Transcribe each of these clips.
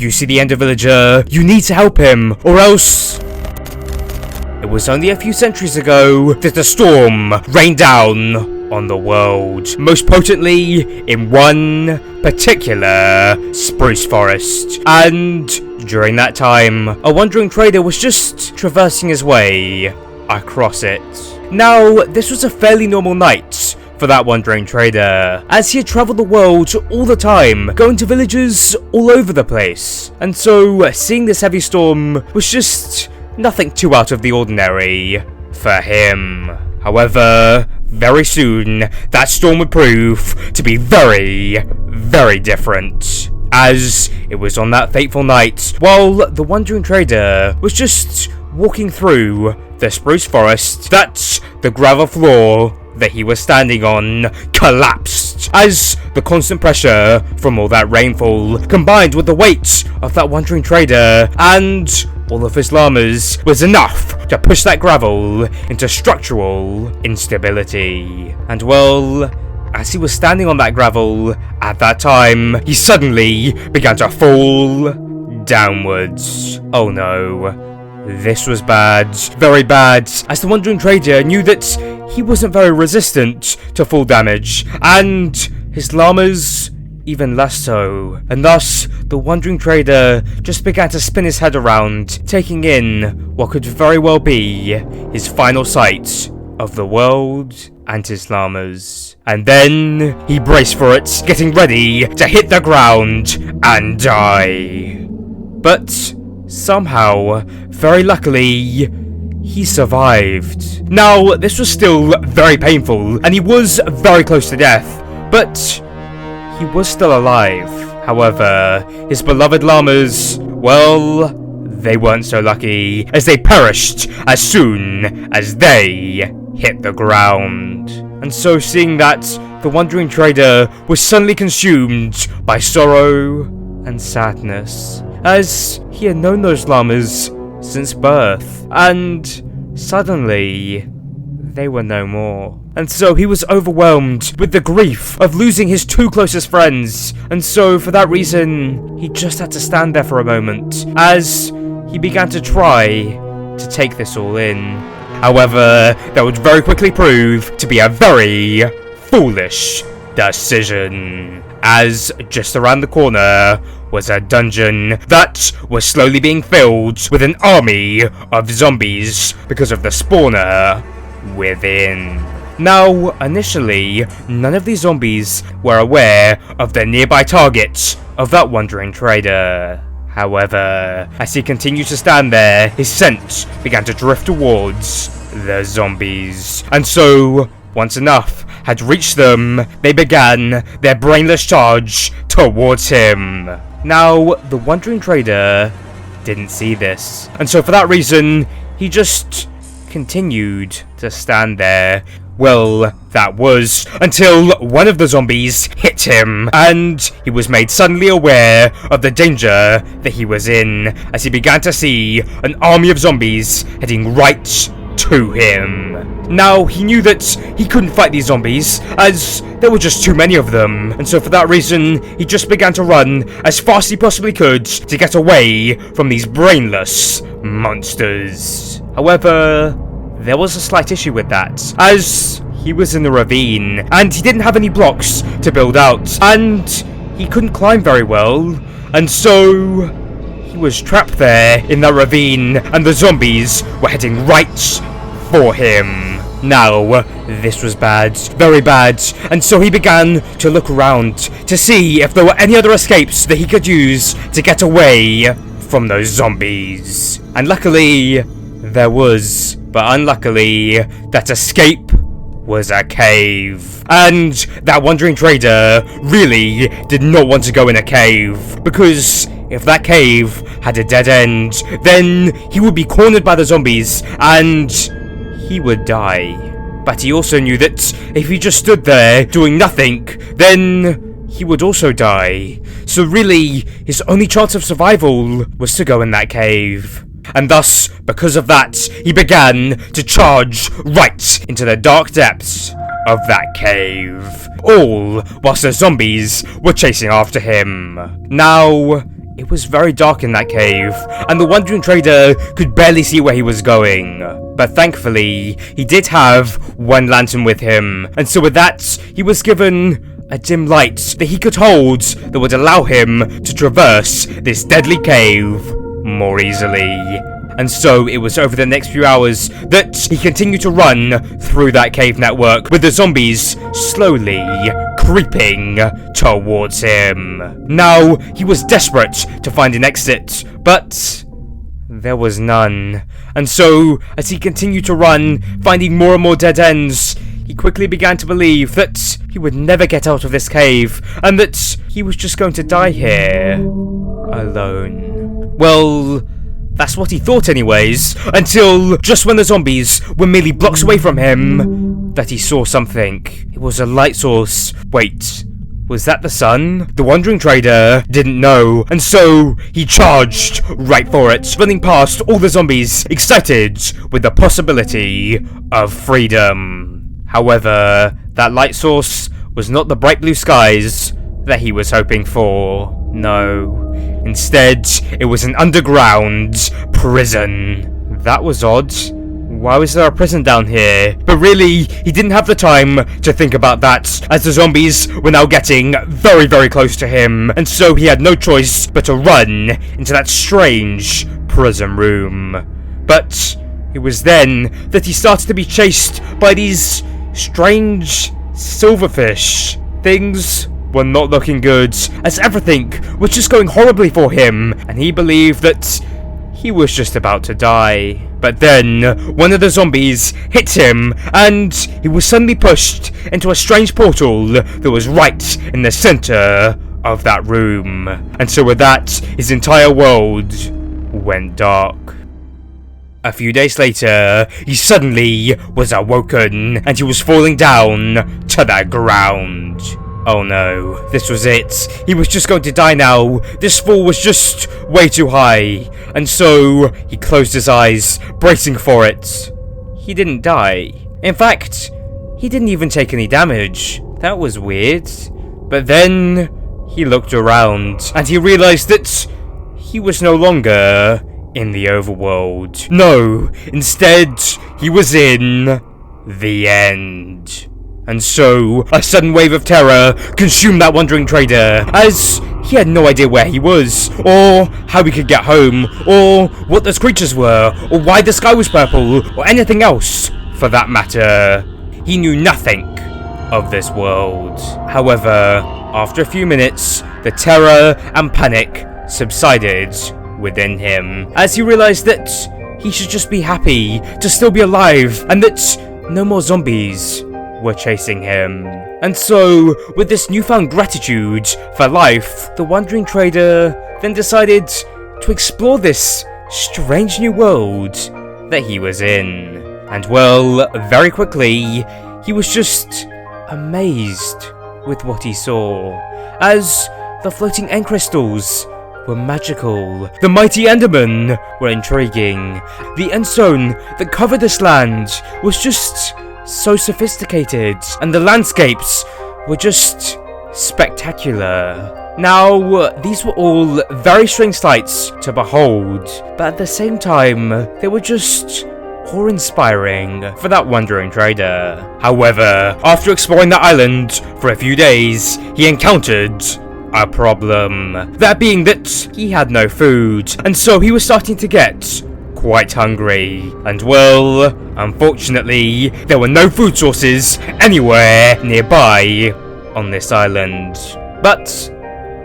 you see the Ender villager, you need to help him, or else... It was only a few centuries ago that a storm rained down on the world, most potently in one particular spruce forest. And during that time, a wandering trader was just traversing his way across it. Now, this was a fairly normal night for that wandering trader, as he had travelled the world all the time, going to villages all over the place. And so, seeing this heavy storm was just nothing too out of the ordinary for him. However, very soon, that storm would prove to be very, very different. As it was on that fateful night, while the wandering trader was just walking through the spruce forest, that the gravel floor that he was standing on collapsed, as the constant pressure from all that rainfall combined with the weight of that wandering trader and all of his llamas was enough to push that gravel into structural instability. And well, as he was standing on that gravel at that time, he suddenly began to fall downwards. Oh no. This was bad, very bad, as the wandering trader knew that he wasn't very resistant to fall damage, and his llamas even less so. And thus, the wandering trader just began to spin his head around, taking in what could very well be his final sight of the world and his llamas. And then he braced for it, getting ready to hit the ground and die. But somehow, very luckily, he survived. Now, this was still very painful, and he was very close to death, but he was still alive. However, his beloved llamas, well, they weren't so lucky, as they perished as soon as they hit the ground. And so, seeing that, the wandering trader was suddenly consumed by sorrow and sadness, as he had known those llamas since birth, and suddenly they were no more. And so he was overwhelmed with the grief of losing his two closest friends, and so for that reason he just had to stand there for a moment as he began to try to take this all in. However, that would very quickly prove to be a very foolish decision, as just around the corner was a dungeon that was slowly being filled with an army of zombies because of the spawner within. Now, initially, none of these zombies were aware of the nearby target of that wandering trader. However, as he continued to stand there, his scent began to drift towards the zombies. And so, once enough had reached them, they began their brainless charge towards him. Now, the wandering trader didn't see this, and so for that reason, he just continued to stand there. Well, that was until one of the zombies hit him, and he was made suddenly aware of the danger that he was in, as he began to see an army of zombies heading right to him. Now, he knew that he couldn't fight these zombies, as there were just too many of them, and so for that reason, he just began to run as fast as he possibly could to get away from these brainless monsters. However, there was a slight issue with that, as he was in a ravine, and he didn't have any blocks to build out, and he couldn't climb very well, and so he was trapped there in that ravine, and the zombies were heading right for him. Now, this was bad, very bad, and so he began to look around to see if there were any other escapes that he could use to get away from those zombies. And luckily, there was, but unluckily, that escape was a cave. And that wandering trader really did not want to go in a cave, because if that cave had a dead end, then he would be cornered by the zombies, and he would die. But he also knew that if he just stood there doing nothing, then he would also die. So really, his only chance of survival was to go in that cave. And thus, because of that, he began to charge right into the dark depths of that cave, all whilst the zombies were chasing after him. Now, it was very dark in that cave, and the wandering trader could barely see where he was going. But thankfully, he did have one lantern with him, and so with that, he was given a dim light that he could hold that would allow him to traverse this deadly cave more easily. And so it was over the next few hours that he continued to run through that cave network, with the zombies slowly creeping towards him. Now, he was desperate to find an exit, but there was none. And so, as he continued to run, finding more and more dead ends, he quickly began to believe that he would never get out of this cave, and that he was just going to die here, alone. Well, that's what he thought anyways, until just when the zombies were merely blocks away from him, that he saw something. It was a light source. Wait, was that the sun? The wandering trader didn't know, and so he charged right for it, running past all the zombies, excited with the possibility of freedom. However, that light source was not the bright blue skies that he was hoping for. No. Instead, it was an underground prison. That was odd. Why was there a prison down here? But really, he didn't have the time to think about that, as the zombies were now getting very, very close to him, and so he had no choice but to run into that strange prison room. But it was then that he started to be chased by these strange silverfish. Things were not looking good, as everything was just going horribly for him, and he believed that he was just about to die. But then, one of the zombies hit him, and he was suddenly pushed into a strange portal that was right in the center of that room. And so with that, his entire world went dark. A few days later, he suddenly was awoken, and he was falling down to the ground. Oh no, this was it. He was just going to die now. This fall was just way too high. And so, he closed his eyes, bracing for it. He didn't die. In fact, he didn't even take any damage. That was weird. But then, he looked around, and he realized that he was no longer in the overworld. No, instead, he was in the end. And so, a sudden wave of terror consumed that wandering trader, as he had no idea where he was, or how he could get home, or what those creatures were, or why the sky was purple, or anything else, for that matter. He knew nothing of this world. However, after a few minutes, the terror and panic subsided within him, as he realized that he should just be happy to still be alive, and that no more zombies were chasing him. And so, with this newfound gratitude for life, the wandering trader then decided to explore this strange new world that he was in. And well, very quickly, he was just amazed with what he saw, as the floating end crystals were magical, the mighty Endermen were intriguing, the end stone that covered this land was just so sophisticated, and the landscapes were just spectacular. Now, these were all very strange sights to behold, but at the same time, they were just awe-inspiring for that wandering trader. However, after exploring the island for a few days, he encountered a problem. That being that he had no food, and so he was starting to get quite hungry. And well, unfortunately, there were no food sources anywhere nearby on this island. But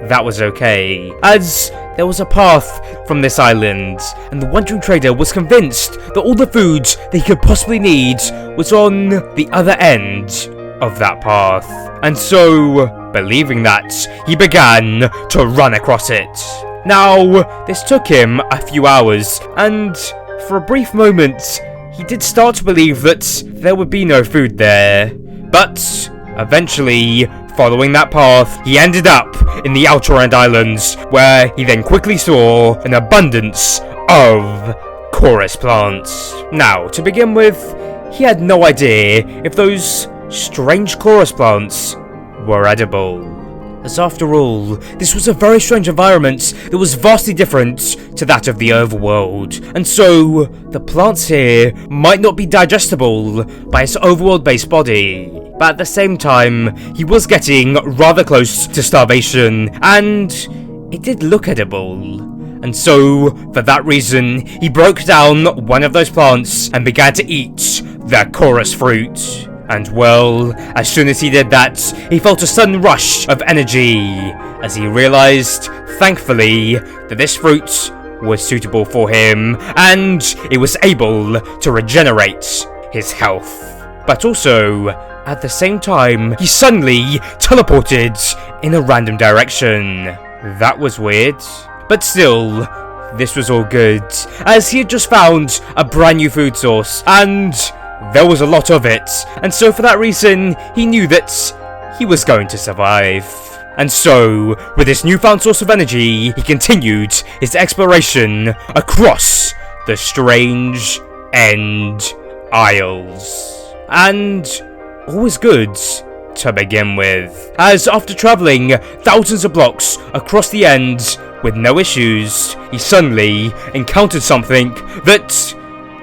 that was okay, as there was a path from this island, and the wandering trader was convinced that all the food that he could possibly need was on the other end of that path. And so, believing that, he began to run across it. Now, this took him a few hours, and for a brief moment, he did start to believe that there would be no food there. But eventually, following that path, he ended up in the Outer End Islands, where he then quickly saw an abundance of chorus plants. Now, to begin with, he had no idea if those strange chorus plants were edible. as after all, this was a very strange environment that was vastly different to that of the overworld, and so the plants here might not be digestible by his overworld-based body. But at the same time, he was getting rather close to starvation, and it did look edible. And so, for that reason, he broke down one of those plants and began to eat the chorus fruit. And well, as soon as he did that, he felt a sudden rush of energy, as he realized, thankfully, that this fruit was suitable for him, and it was able to regenerate his health. But also, at the same time, he suddenly teleported in a random direction. That was weird. But still, this was all good, as he had just found a brand new food source, and there was a lot of it, and so for that reason, he knew that he was going to survive. And so, with this newfound source of energy, he continued his exploration across the strange End Isles. And all was good to begin with, as after travelling thousands of blocks across the end with no issues, he suddenly encountered something that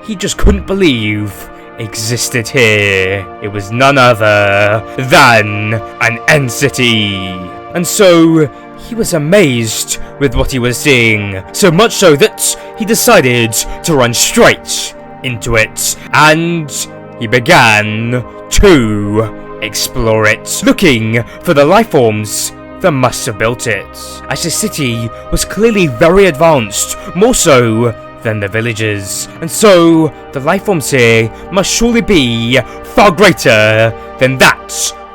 he just couldn't believe existed here. It was none other than an End City. And so he was amazed with what he was seeing, so much so that he decided to run straight into it, and he began to explore it, looking for the life forms that must have built it, as the city was clearly very advanced, more so than the villagers, and so the life forms here must surely be far greater than that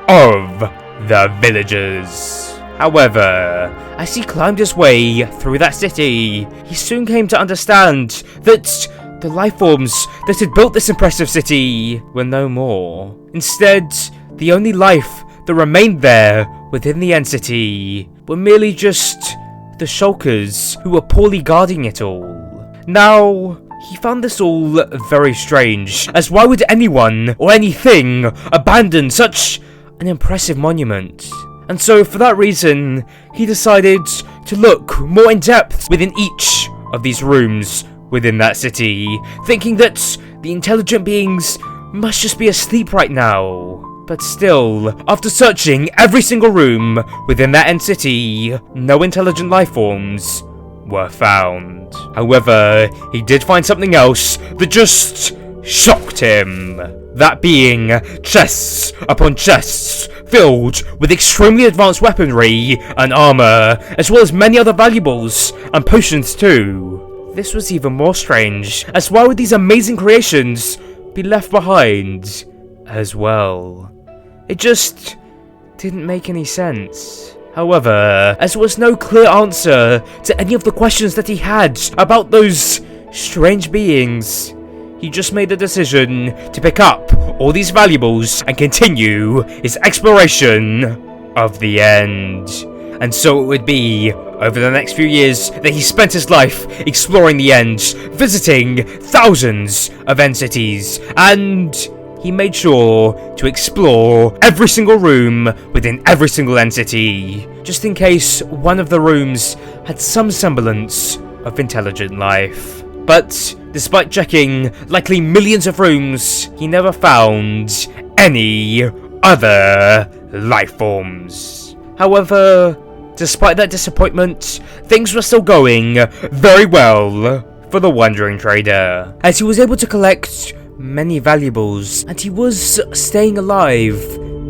of the villagers. However, as he climbed his way through that city, he soon came to understand that the life forms that had built this impressive city were no more. Instead, the only life that remained there within the End City were merely just the shulkers who were poorly guarding it all. Now, he found this all very strange, as why would anyone or anything abandon such an impressive monument? And so for that reason, he decided to look more in depth within each of these rooms within that city, thinking that the intelligent beings must just be asleep right now. But still, after searching every single room within that End City, no intelligent life forms were found. However, he did find something else that just shocked him. That being chests upon chests filled with extremely advanced weaponry and armor, as well as many other valuables and potions too. This was even more strange, as why would these amazing creations be left behind as well? It just didn't make any sense. However, as there was no clear answer to any of the questions that he had about those strange beings, he just made the decision to pick up all these valuables and continue his exploration of the End. And so it would be over the next few years that he spent his life exploring the End, visiting thousands of End cities, and he made sure to explore every single room within every single End city, just in case one of the rooms had some semblance of intelligent life. But despite checking likely millions of rooms, he never found any other life forms. However, despite that disappointment, things were still going very well for the wandering trader, as he was able to collect many valuables, and he was staying alive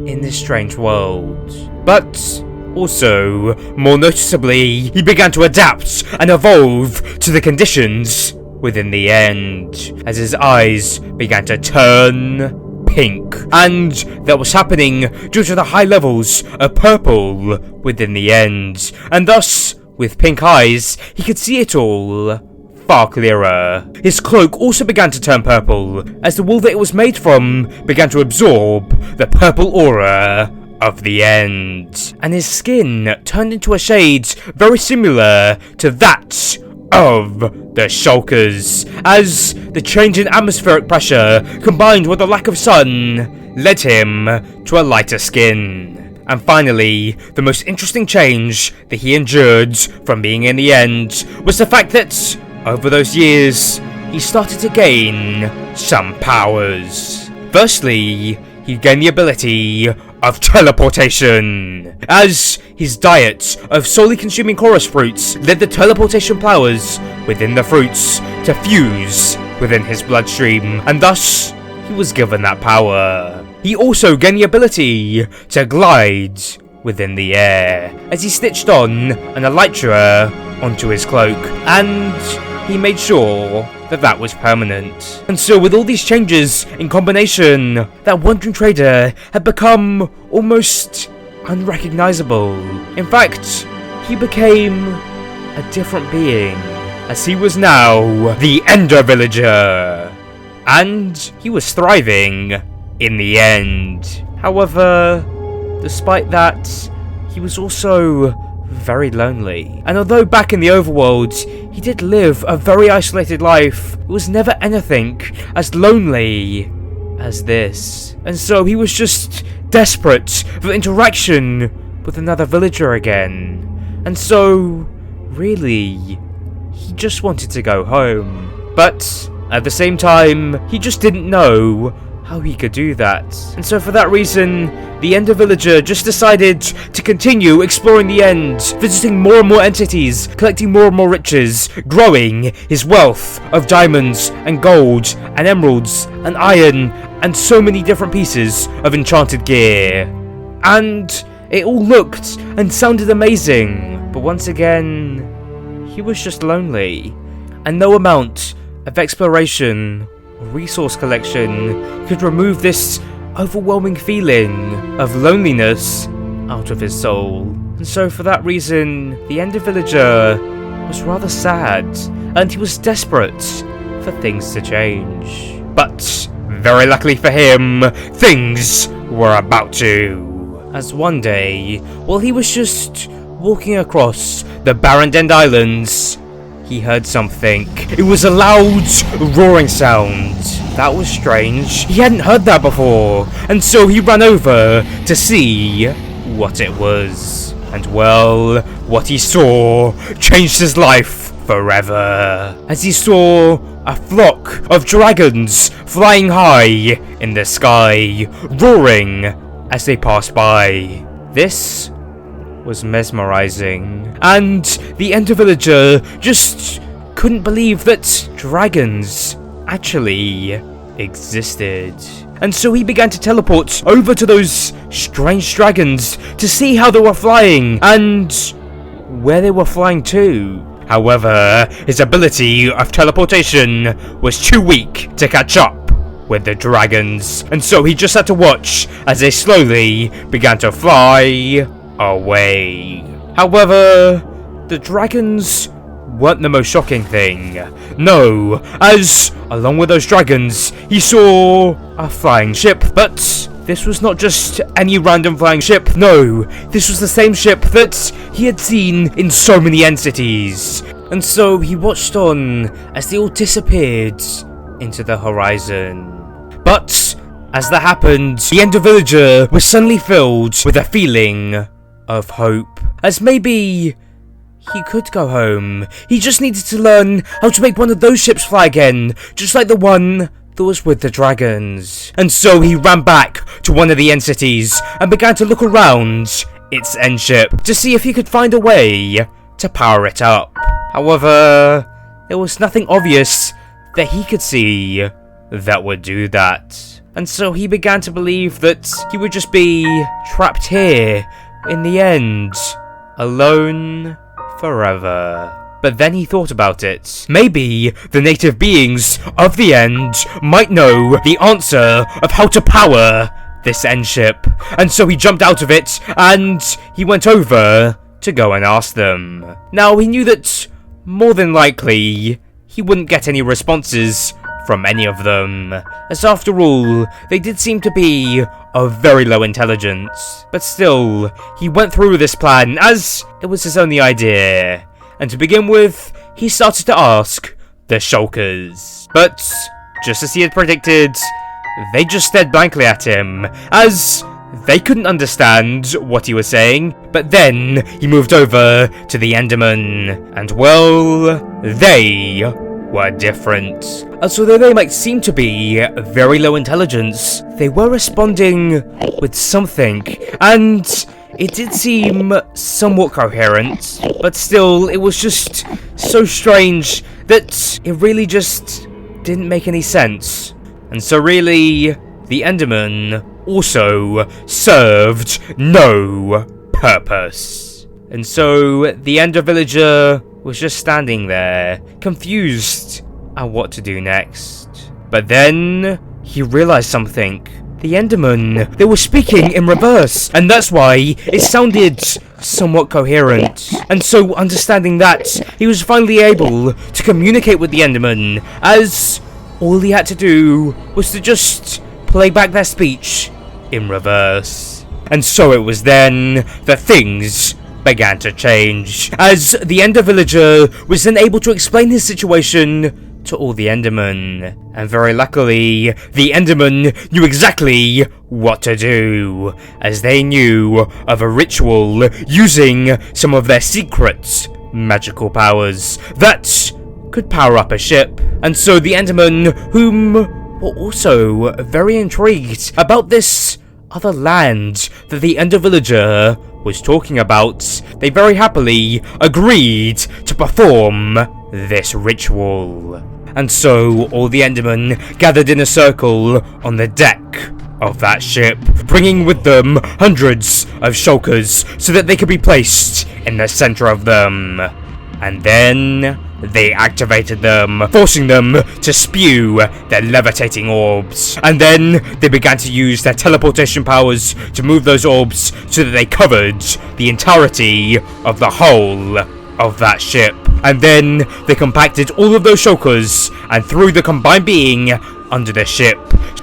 in this strange world. But also, more noticeably, he began to adapt and evolve to the conditions within the End, as his eyes began to turn pink, and that was happening due to the high levels of purple within the End, and thus, with pink eyes, he could see it all far clearer. His cloak also began to turn purple, as the wool that it was made from began to absorb the purple aura of the End, and his skin turned into a shade very similar to that of the shulkers, as the change in atmospheric pressure combined with the lack of sun led him to a lighter skin. And finally, the most interesting change that he endured from being in the end was the fact that, over those years, he started to gain some powers. Firstly, he gained the ability of teleportation, as his diet of solely consuming chorus fruits led the teleportation powers within the fruits to fuse within his bloodstream, and thus he was given that power. He also gained the ability to glide within the air, as he stitched on an elytra onto his cloak, and he made sure that was permanent. And so with all these changes in combination, that wandering trader had become almost unrecognizable. In fact, he became a different being, as he was now the Ender villager. And he was thriving in the end. However, despite that, he was also very lonely. And although back in the overworld, he did live a very isolated life, it was never anything as lonely as this. And so he was just desperate for interaction with another villager again. And so, really, he just wanted to go home. But at the same time, he just didn't know how he could do that. And so for that reason, the Ender villager just decided to continue exploring the End, visiting more and more entities, collecting more and more riches, growing his wealth of diamonds and gold and emeralds and iron and so many different pieces of enchanted gear. And it all looked and sounded amazing, but once again, he was just lonely, and no amount of exploration or resource collection could remove this overwhelming feeling of loneliness out of his soul. And so for that reason, the Ender villager was rather sad, and he was desperate for things to change. But very luckily for him, things were about to. As one day, while he was just walking across the barren End Islands, he heard something. It was a loud, roaring sound. That was strange. He hadn't heard that before, and so he ran over to see what it was. And well, what he saw changed his life forever, as he saw a flock of dragons flying high in the sky, roaring as they passed by. This was mesmerizing, and the Ender villager just couldn't believe that dragons actually existed. And so he began to teleport over to those strange dragons to see how they were flying and where they were flying to. However, his ability of teleportation was too weak to catch up with the dragons, and so he just had to watch as they slowly began to fly away. However, the dragons weren't the most shocking thing. No, as along with those dragons, he saw a flying ship, but this was not just any random flying ship. No, this was the same ship that he had seen in so many entities. And so he watched on as they all disappeared into the horizon. But as that happened, the Ender villager was suddenly filled with a feeling of hope, as maybe he could go home. He just needed to learn how to make one of those ships fly again, just like the one that was with the dragons. And so he ran back to one of the end cities and began to look around its end ship to see if he could find a way to power it up. However, there was nothing obvious that he could see that would do that. And so he began to believe that he would just be trapped here in the end, alone forever. But then he thought about it. Maybe the native beings of the End might know the answer of how to power this end ship. And so he jumped out of it and he went over to go and ask them. Now he knew that more than likely he wouldn't get any responses from any of them, as after all, they did seem to be of very low intelligence. But still, he went through with this plan as it was his only idea. And to begin with, he started to ask the shulkers. But just as he had predicted, they just stared blankly at him, as they couldn't understand what he was saying, but then he moved over to the Endermen, and well, they were different. As although they might seem to be very low intelligence, they were responding with something, and it did seem somewhat coherent, but still, it was just so strange that it really just didn't make any sense. And so really, the Enderman also served no purpose. And so the Ender villager was just standing there, confused at what to do next. But then he realized something. The Endermen, they were speaking in reverse, and that's why it sounded somewhat coherent. And so, understanding that, he was finally able to communicate with the Endermen, as all he had to do was to just play back their speech in reverse. And so it was then that things began to change, as the Ender villager was then able to explain his situation to all the Endermen, and very luckily, the Endermen knew exactly what to do, as they knew of a ritual using some of their secret magical powers that could power up a ship. And so the Endermen, whom were also very intrigued about this other land that the Ender villager was talking about, they very happily agreed to perform this ritual. And so all the Endermen gathered in a circle on the deck of that ship, bringing with them hundreds of shulkers so that they could be placed in the center of them. And then they activated them, forcing them to spew their levitating orbs. And then they began to use their teleportation powers to move those orbs so that they covered the entirety of the hull of that ship. And then they compacted all of those shulkers and threw the combined being under the ship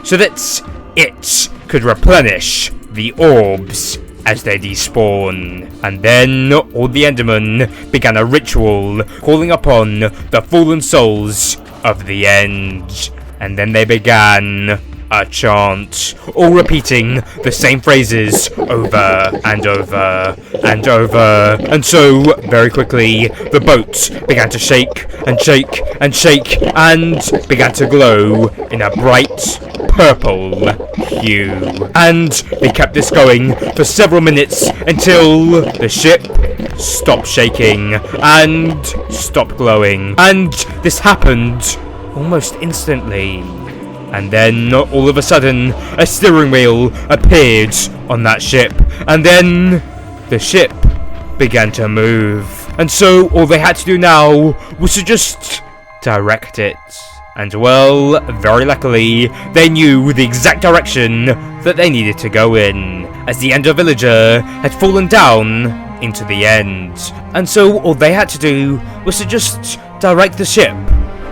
so that it could replenish the orbs as they despawn. And then all the Endermen began a ritual calling upon the fallen souls of the End. And then they began a chant, all repeating the same phrases over and over and over. And so, very quickly, the boat began to shake and shake and shake and began to glow in a bright purple hue. And they kept this going for several minutes until the ship stopped shaking and stopped glowing. And this happened almost instantly. And then, all of a sudden, a steering wheel appeared on that ship. And then, the ship began to move. And so, all they had to do now was to just direct it. And well, very luckily, they knew the exact direction that they needed to go in, as the Ender villager had fallen down into the End. And so, all they had to do was to just direct the ship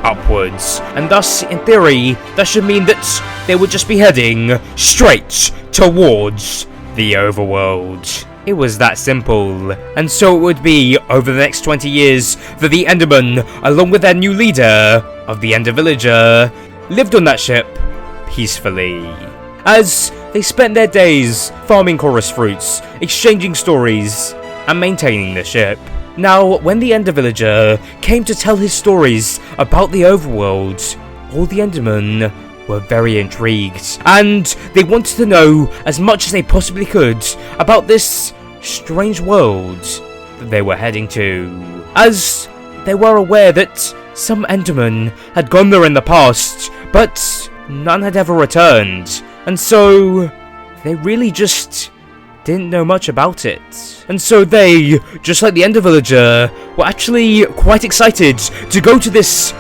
upwards, and thus, in theory, that should mean that they would just be heading straight towards the overworld. It was that simple. And so it would be over the next 20 years that the Endermen, along with their new leader of the Ender villager, lived on that ship peacefully, as they spent their days farming chorus fruits, exchanging stories, and maintaining the ship. Now, when the Ender villager came to tell his stories about the overworld, all the Endermen were very intrigued, and they wanted to know as much as they possibly could about this strange world that they were heading to, as they were aware that some Endermen had gone there in the past, but none had ever returned, and so they really just didn't know much about it. And so they, just like the Ender villager, were actually quite excited to go to this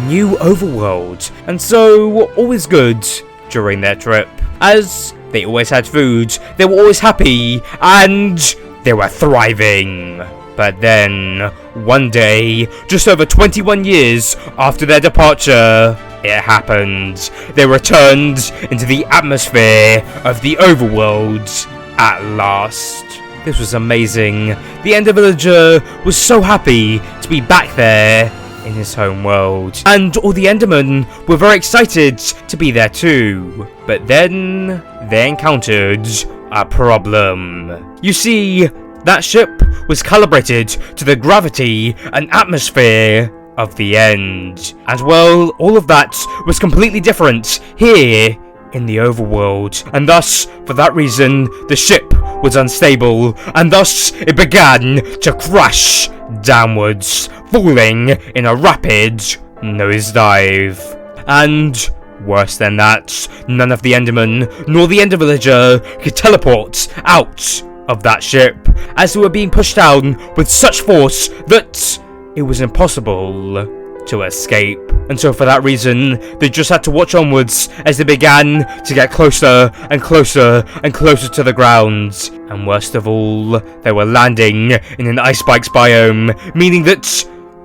new overworld. And so, always good during their trip, as they always had food, they were always happy, and they were thriving. But then, one day, just over 21 years after their departure, it happened. They returned into the atmosphere of the overworld at last. This was amazing. The Ender villager was so happy to be back there in his home world, and all the Endermen were very excited to be there too. But then they encountered a problem. You see, that ship was calibrated to the gravity and atmosphere of the End. And well, all of that was completely different here in the overworld. And thus, for that reason, the ship was unstable, and thus it began to crash downwards, falling in a rapid nosedive. And worse than that, none of the Endermen nor the Ender Villager could teleport out of that ship, as they were being pushed down with such force that it was impossible to escape. And so for that reason, they just had to watch onwards as they began to get closer and closer and closer to the ground. And worst of all, they were landing in an ice spikes biome, meaning that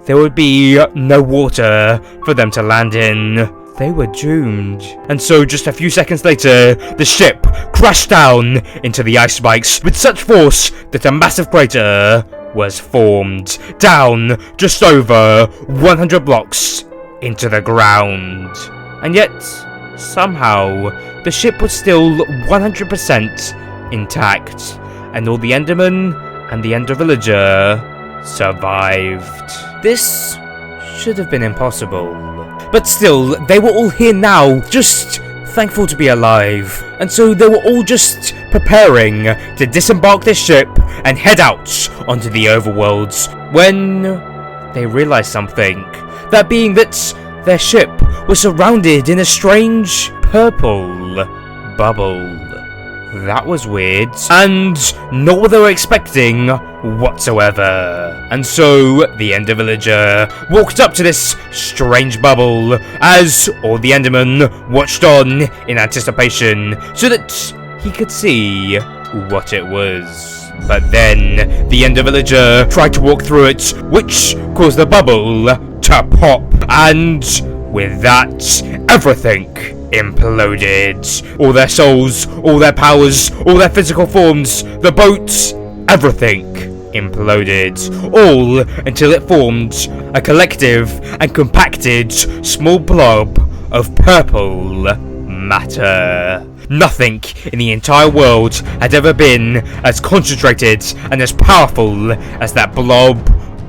there would be no water for them to land in. They were doomed. And so just a few seconds later, the ship crashed down into the ice spikes with such force that a massive crater was formed down just over 100 blocks into the ground. And yet, somehow, the ship was still 100% intact, and all the Endermen and the Ender Villager survived. This should have been impossible. But still, they were all here now, just thankful to be alive. And so they were all just preparing to disembark this ship and head out onto the overworlds when they realized something. That being that their ship was surrounded in a strange purple bubble. That was weird, and not what they were expecting whatsoever. And so, the Ender Villager walked up to this strange bubble as all the Endermen watched on in anticipation so that he could see what it was. But then, the Ender Villager tried to walk through it, which caused the bubble to pop, and with that, everything imploded. All their souls, all their powers, all their physical forms, the boats, everything imploded. All until it formed a collective and compacted small blob of purple matter. Nothing in the entire world had ever been as concentrated and as powerful as that blob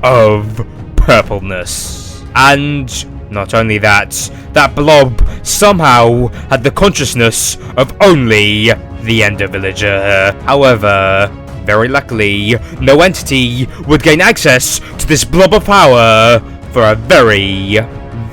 of purpleness. And not only that, that blob somehow had the consciousness of only the Ender Villager. However, very luckily, no entity would gain access to this blob of power for a very,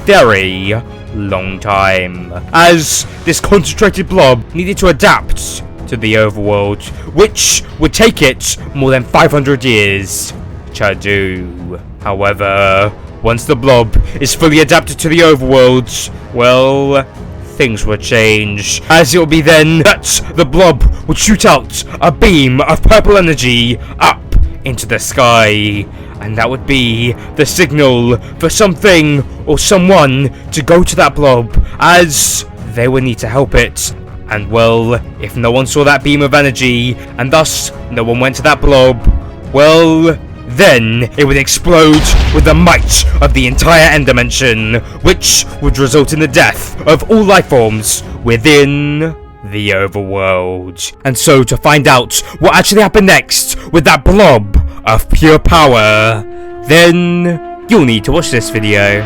very long time, as this concentrated blob needed to adapt to the overworld, which would take it more than 500 years to do. However, once the blob is fully adapted to the overworld, well, things would change, as it would be then that the blob would shoot out a beam of purple energy up into the sky, and that would be the signal for something or someone to go to that blob, as they would need to help it. And well, if no one saw that beam of energy, and thus no one went to that blob, well, then it would explode with the might of the entire End Dimension, which would result in the death of all life forms within the overworld. And so, to find out what actually happened next with that blob of pure power, then you'll need to watch this video.